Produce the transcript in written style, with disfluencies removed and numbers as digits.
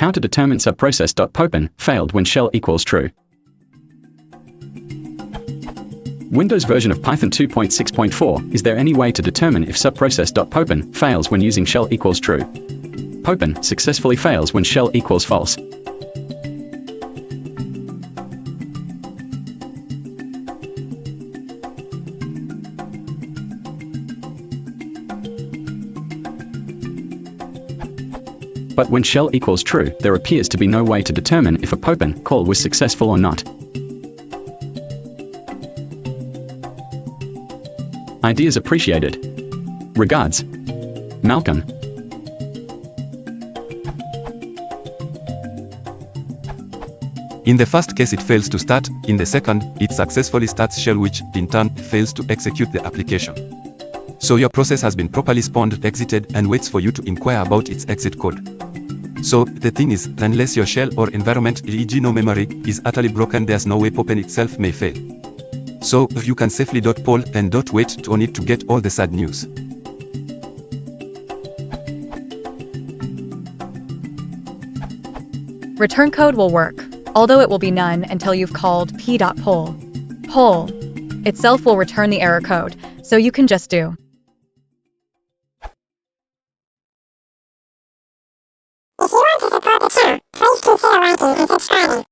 How to determine subprocess.Popen failed when shell equals true. Windows version of Python 2.6.4. Is there any way to determine if subprocess.Popen fails when using shell equals true? Popen successfully fails when shell equals false. But when shell equals true, there appears to be no way to determine if a Popen call was successful or not. Ideas appreciated. Regards, Malcolm. In the first case it fails to start, in the second, it successfully starts shell, which, in turn, fails to execute the application. So your process has been properly spawned, exited, and waits for you to inquire about its exit code. So, the thing is, unless your shell or environment, e.g. no memory, is utterly broken, there's no way Popen itself may fail. So, you can safely .poll and .wait on it to get all the sad news. Return code will work, although it will be none until you've called p.poll. Poll itself will return the error code, so you can just do. If you want to support the channel, please consider liking and subscribing.